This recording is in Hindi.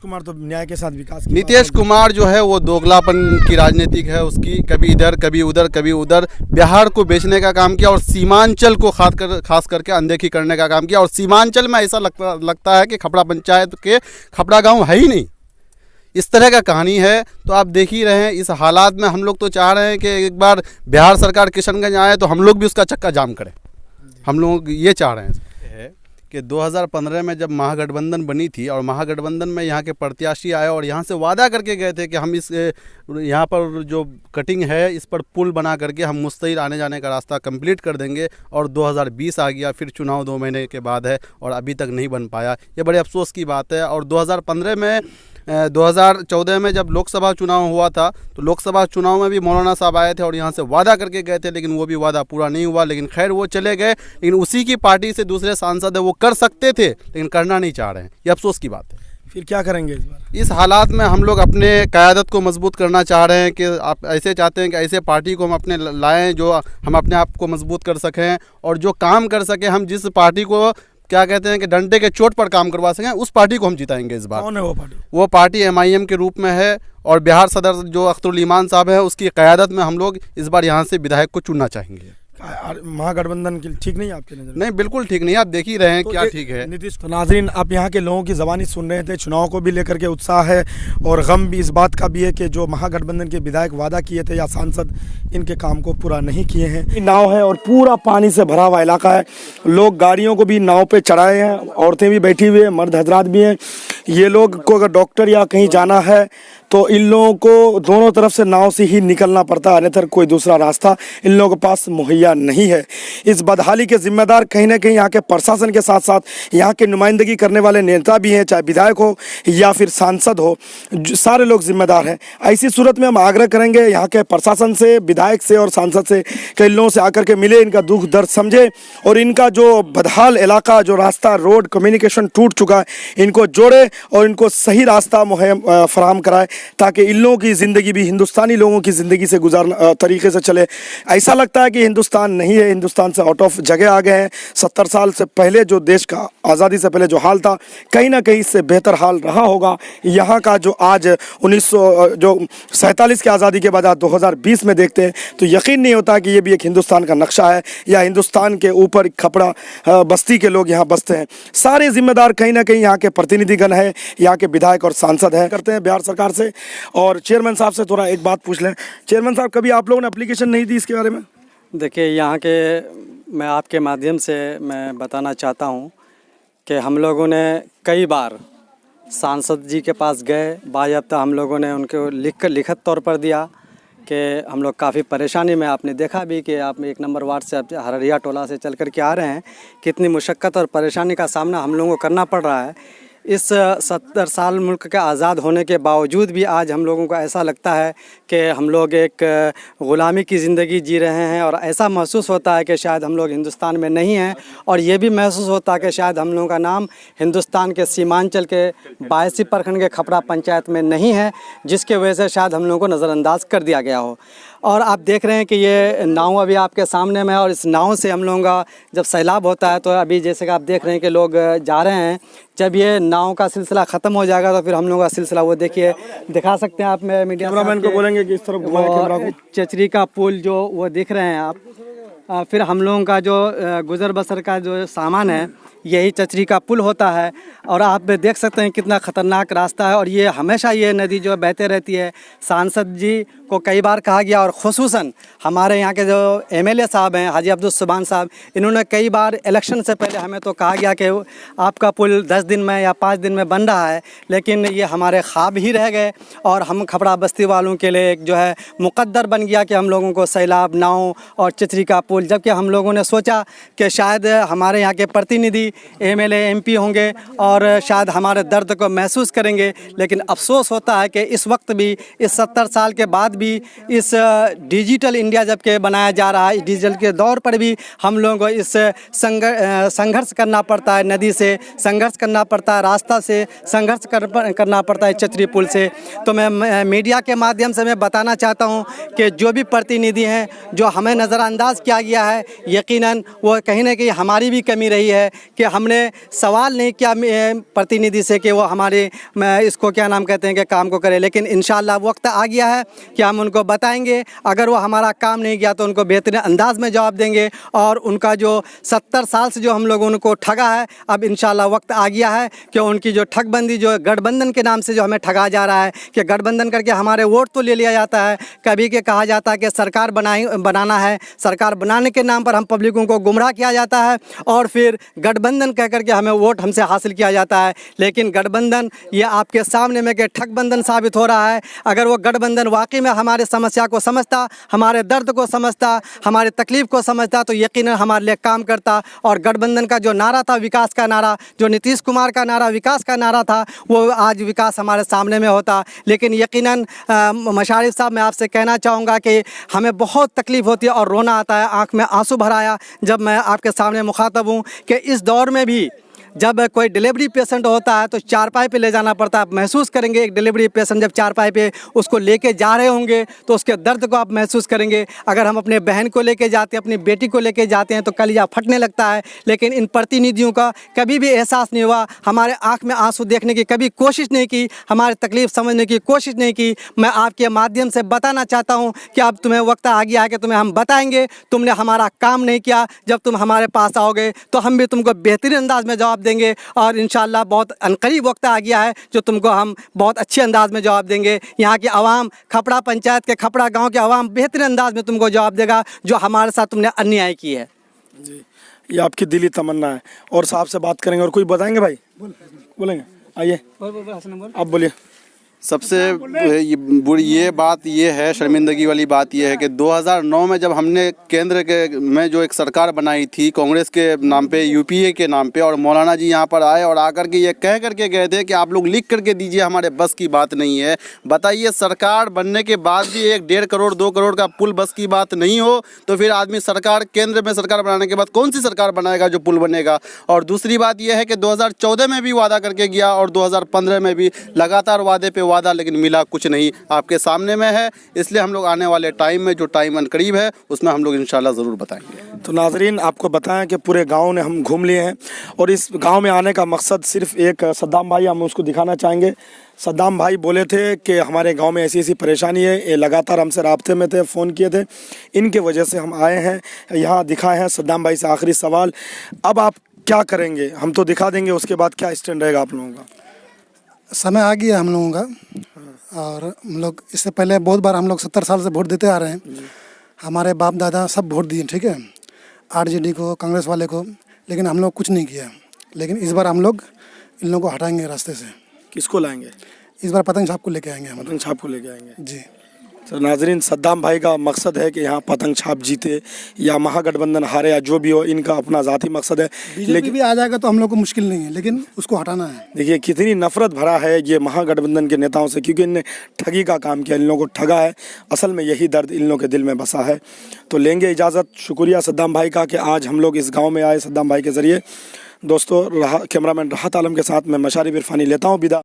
कुमार तो न्याय के साथ विकास की नीतीश कुमार जो है वो दोगलापन की राजनीतिक है उसकी, कभी इधर कभी उधर कभी उधर। बिहार को बेचने का काम किया और सीमांचल को खास करके अनदेखी करने का काम किया। और सीमांचल में ऐसा लगता है कि खपड़ा पंचायत के खपड़ा गाँव है ही नहीं, इस तरह का कहानी है। तो आप देख ही रहे हैं इस हालात में हम लोग तो चाह रहे हैं कि एक बार बिहार सरकार किशनगंज आए तो हम लोग भी उसका चक्का जाम करें। हम लोग ये चाह रहे हैं कि 2015 में जब महागठबंधन बनी थी और महागठबंधन में यहाँ के प्रत्याशी आए और यहाँ से वादा करके गए थे कि हम इस यहाँ पर जो कटिंग है इस पर पुल बना करके हम मुस्तैद आने जाने का रास्ता कंप्लीट कर देंगे। और 2020 आ गया, फिर चुनाव 2 महीने के बाद है और अभी तक नहीं बन पाया। ये बड़े अफसोस की बात है। और 2014 में जब लोकसभा चुनाव हुआ था तो लोकसभा चुनाव में भी मौलाना साहब आए थे और यहाँ से वादा करके गए थे, लेकिन वो भी वादा पूरा नहीं हुआ। लेकिन खैर वो चले गए, लेकिन उसी की पार्टी से दूसरे सांसद है वो कर सकते थे लेकिन करना नहीं चाह रहे हैं। ये अफसोस की बात है। फिर क्या करेंगे इस बार? इस हालात में हम लोग अपने क़यादत को मजबूत करना चाह रहे हैं कि आप ऐसे चाहते हैं कि ऐसे पार्टी को हम अपने लाएँ जो हम अपने आप को मजबूत कर सकें और जो काम कर सकें। हम जिस पार्टी को क्या कहते हैं कि डंडे के चोट पर काम करवा सकें, उस पार्टी को हम जिताएंगे इस बार। कौन है वो पार्टी? वो पार्टी MIM के रूप में है और बिहार सदर जो अख्तरुल ईमान साहब है उसकी क़यादत में हम लोग इस बार यहाँ से विधायक को चुनना चाहेंगे। महागठबंधन की ठीक नहीं आपके नजर? नहीं, बिल्कुल ठीक नहीं। आप देख ही रहे हैं क्या ठीक है। नीतीश, तो नाजरीन आप यहाँ के लोगों की ज़बानी सुन रहे थे। चुनाव को भी लेकर के उत्साह है और गम भी इस बात का भी है कि जो महागठबंधन के विधायक वादा किए थे या सांसद, इनके काम को पूरा नहीं किए हैं। नाव है और पूरा पानी से भरा हुआ इलाका है। लोग गाड़ियों को भी नाव पे चढ़ाए हैं, औरतें भी बैठी हुई है, मर्द हजरात भी हैं। ये लोग को अगर डॉक्टर या कहीं जाना है तो इन लोगों को दोनों तरफ से नाव से ही निकलना पड़ता है, अन्यथा कोई दूसरा रास्ता इन लोगों के पास मुहैया नहीं है। इस बदहाली के जिम्मेदार कहीं ना कहीं यहाँ के प्रशासन के साथ साथ यहाँ के नुमाइंदगी करने वाले नेता भी हैं, चाहे विधायक हो या फिर सांसद हो, सारे लोग जिम्मेदार हैं। ऐसी सूरत में हम आग्रह करेंगे यहाँ के प्रशासन से, विधायक से और सांसद से कि इन लोगों से आकर के मिले, इनका दुख दर्द समझे और इनका जो बदहाल इलाका, जो रास्ता, रोड, कम्युनिकेशन टूट चुका है, इनको जोड़े और इनको सही रास्ता फराहम कराए ताकि इन लोगों की ज़िंदगी भी हिंदुस्तानी लोगों की ज़िंदगी से तरीके से चले। ऐसा लगता है कि हिंदुस्तान नहीं है, हिंदुस्तान से आउट ऑफ जगह आ गए हैं। 70 साल से पहले जो देश का आज़ादी से पहले जो हाल था, कहीं ना कहीं इससे बेहतर हाल रहा होगा। यहाँ का जो आज 1947 की आज़ादी के बाद आज 2020 में देखते हैं तो यकीन नहीं होता कि ये भी एक हिंदुस्तान का नक्शा है या हिंदुस्तान के ऊपर खपड़ा बस्ती के लोग यहाँ बसते हैं। सारे जिम्मेदार कहीं ना कहीं यहाँ के प्रतिनिधिगण है, यहाँ के विधायक और सांसद हैं। करते हैं बिहार सरकार से और चेयरमैन साहब से थोड़ा एक बात पूछ लें। चेयरमैन साहब, कभी आप लोगों ने एप्लीकेशन नहीं दी इसके बारे में? देखिए, यहाँ के मैं आपके माध्यम से मैं बताना चाहता हूँ कि हम लोगों ने कई बार सांसद जी के पास गए, बाज़ाब्ता हम लोगों ने उनको लिखित तौर पर दिया कि हम लोग काफ़ी परेशानी में, आपने देखा भी कि आप 1 नंबर वार्ड से हररिया टोला से चल कर के आ रहे हैं, कितनी मुशक्क़त और परेशानी का सामना हम लोगों को करना पड़ रहा है। इस 70 साल मुल्क के आज़ाद होने के बावजूद भी आज हम लोगों को ऐसा लगता है कि हम लोग एक ग़ुलामी की ज़िंदगी जी रहे हैं और ऐसा महसूस होता है कि शायद हम लोग हिंदुस्तान में नहीं हैं। और ये भी महसूस होता है कि शायद हम लोगों का नाम हिंदुस्तान के सीमांचल के 82 प्रखंड के खपड़ा पंचायत में नहीं है, जिसके वजह से शायद हम लोगों को नज़रअंदाज कर दिया गया हो। और आप देख रहे हैं कि ये नाव अभी आपके सामने में है और इस नाव से हम लोगों का जब सैलाब होता है तो अभी जैसे कि आप देख रहे हैं कि लोग जा रहे हैं। जब ये नाव का सिलसिला ख़त्म हो जाएगा तो फिर हम लोगों का सिलसिला, वो देखिए, दिखा सकते हैं आप, मीडिया कैमरामैन को बोलेंगे कि इस तरफ घुमाएं कैमरा को। चचरी का पुल जो वो दिख रहे हैं आप, फिर हम लोगों का जो गुजर बसर का जो सामान है यही चचरी का पुल होता है। और आप देख सकते हैं कितना ख़तरनाक रास्ता है और ये हमेशा ये नदी जो बहते रहती है। सांसद जी को कई बार कहा गया और ख़ुसूसन हमारे यहाँ के जो MLA साहब हैं हाजी अब्दुल सुबान साहब, इन्होंने कई बार इलेक्शन से पहले हमें तो कहा गया कि आपका पुल 10 दिन में या 5 दिन में बन रहा है, लेकिन ये हमारे ख्वाब ही रह गए और हम खपड़ा बस्ती वालों के लिए एक जो है मुक़द्दर बन गया कि हम लोगों को सैलाब, नाव और चचरी का पुल, जबकि हम लोगों ने सोचा कि शायद हमारे यहाँ के प्रतिनिधि MLA MP होंगे और शायद हमारे दर्द को महसूस करेंगे। लेकिन अफसोस होता है कि इस वक्त भी, इस 70 साल के बाद भी, इस डिजिटल इंडिया जबकि बनाया जा रहा है, इस डिजिटल के दौर पर भी हम लोगों को इस संघर्ष करना पड़ता है, नदी से संघर्ष करना पड़ता है, रास्ता से संघर्ष करना पड़ता है, चचरी पुल से। तो मैं मीडिया के माध्यम से मैं बताना चाहता हूँ कि जो भी प्रतिनिधि हैं जो हमें नज़रअंदाज किया गया है, यकीनन वो कहीं ना कहीं हमारी भी कमी रही है कि हमने सवाल नहीं किया प्रतिनिधि से कि वो हमारे इसको क्या नाम कहते हैं कि काम को करे, लेकिन इंशाल्लाह वक्त आ गया है कि हम उनको बताएंगे। अगर वो हमारा काम नहीं किया तो उनको बेहतरीन अंदाज में जवाब देंगे। और उनका जो 70 साल से जो हम लोगों उनको ठगा है, अब इंशाल्लाह वक्त आ गया है कि उनकी जो ठगबंदी, जो गठबंधन के नाम से जो हमें ठगा जा रहा है कि गठबंधन करके हमारे वोट तो ले लिया जाता है, कभी के कहा जाता है कि सरकार बनाना है, सरकार बनाने के नाम पर हम पब्लिकों को गुमराह किया जाता है और फिर गठबंधन कह करके हमें वोट हमसे हासिल किया जाता है। लेकिन गठबंधन ये आपके सामने में कि ठगबंधन साबित हो रहा है। अगर वो गठबंधन वाकई में हमारे समस्या को समझता, हमारे दर्द को समझता, हमारे तकलीफ़ को समझता तो यकीनन हमारे लिए काम करता। और गठबंधन का जो नारा था, विकास का नारा, जो नीतीश कुमार का नारा विकास का नारा था, वो आज विकास हमारे सामने में होता। लेकिन यकीनन मशारिफ साहब, मैं आपसे कहना चाहूँगा कि हमें बहुत तकलीफ़ होती है और रोना आता है, आँख में आंसू भर आया जब मैं आपके सामने मुखातब हूँ कि इस दौर में भी जब कोई डिलीवरी पेशेंट होता है तो चारपाई पे ले जाना पड़ता है। आप महसूस करेंगे एक डिलीवरी पेशेंट जब चारपाई पे उसको लेके जा रहे होंगे तो उसके दर्द को आप महसूस करेंगे। अगर हम अपने बहन को लेके जाते हैं, अपनी बेटी को लेके जाते हैं तो कलिजा फटने लगता है। लेकिन इन प्रतिनिधियों का कभी भी एहसास नहीं हुआ, हमारे आँख में आंसू देखने की कभी कोशिश नहीं की, हमारी तकलीफ़ समझने की कोशिश नहीं की। मैं आपके माध्यम से बताना चाहता हूँ कि अब तुम्हें वक्त आ गया है कि तुम्हें हम बताएँगे तुमने हमारा काम नहीं किया। जब तुम हमारे पास आओगे तो हम भी तुमको बेहतरीन अंदाज में जवाब देंगे और इंशाल्लाह बहुत अनकरीब वक्त आ गया है जो तुमको हम बहुत अच्छे अंदाज में जवाब देंगे। यहाँ की आवाम, खपड़ा पंचायत के खपड़ा गांव के आवाम बेहतरीन अंदाज में तुमको जवाब देगा जो हमारे साथ तुमने अन्याय की है। जी, ये आपकी दिली तमन्ना है। और साहब से बात करेंगे और कोई बताएंगे भाई? बोलेंगे, आइए आप बोलिए। सबसे बुरी ये बात ये है, शर्मिंदगी वाली बात ये है कि 2009 में जब हमने केंद्र के में जो एक सरकार बनाई थी कांग्रेस के नाम पे, यूपीए के नाम पे, और मौलाना जी यहाँ पर आए और आकर के ये कह करके गए थे कि आप लोग लिख करके दीजिए, हमारे बस की बात नहीं है। बताइए, सरकार बनने के बाद भी 1-1.5 करोड़ 2 करोड़ का पुल बस की बात नहीं हो तो फिर आदमी सरकार, केंद्र में सरकार बनाने के बाद कौन सी सरकार बनाएगा जो पुल बनेगा? और दूसरी बात यह है कि 2014 में भी वादा करके गया और 2015 में भी लगातार वादे पे वादा, लेकिन मिला कुछ नहीं। आपके सामने में है, इसलिए हम लोग आने वाले टाइम में, जो टाइम अनकरीब है, उसमें हम लोग इंशाल्लाह ज़रूर बताएंगे। तो नाजरीन, आपको बताएं कि पूरे गांव ने हम घूम लिए हैं और इस गांव में आने का मकसद सिर्फ एक, सद्दाम भाई, हम उसको दिखाना चाहेंगे। सद्दाम भाई बोले थे कि हमारे गांव में ऐसी ऐसी परेशानी है, ये लगातार हमसे राब्ते में थे, फ़ोन किए थे, इनके वजह से हम आए हैं यहाँ, दिखाए हैं। सद्दाम भाई से आखिरी सवाल, अब आप क्या करेंगे? हम तो दिखा देंगे, उसके बाद क्या स्टैंड रहेगा आप लोगों का? समय आ गया हम लोगों का। और हम लोग इससे पहले बहुत बार हम लोग 70 साल से वोट देते आ रहे हैं, हमारे बाप दादा सब वोट दिए, ठीक है, आरजेडी को, कांग्रेस वाले को, लेकिन हम लोग कुछ नहीं किया। लेकिन इस बार हम लोग इन लोगों को हटाएंगे रास्ते से। किसको लाएंगे? इस बार पतंग छाप को लेके आएंगे हम। पतंग छाप को लेके आएंगे जी। तो नाजरीन, सद्दाम भाई का मकसद है कि यहाँ पतंग छाप जीते या महागठबंधन हारे या जो भी हो, इनका अपना ज़ाती मकसद है। लेकिन भी आ जाएगा तो हम लोग को मुश्किल नहीं है, लेकिन उसको हटाना है। देखिए कितनी नफरत भरा है ये महागठबंधन के नेताओं से, क्योंकि इनने ठगी का काम किया, इन लोगों को ठगा है। असल में यही दर्द इन लोगों के दिल में बसा है। तो लेंगे इजाज़त। शुक्रिया सद्दाम भाई का कि आज हम लोग इस गाँव में आए सद्दाम भाई के ज़रिए। दोस्तों, कैमरामैन राहत आलम के साथ मैं मशारिफ इरफानी लेता हूँ विदा।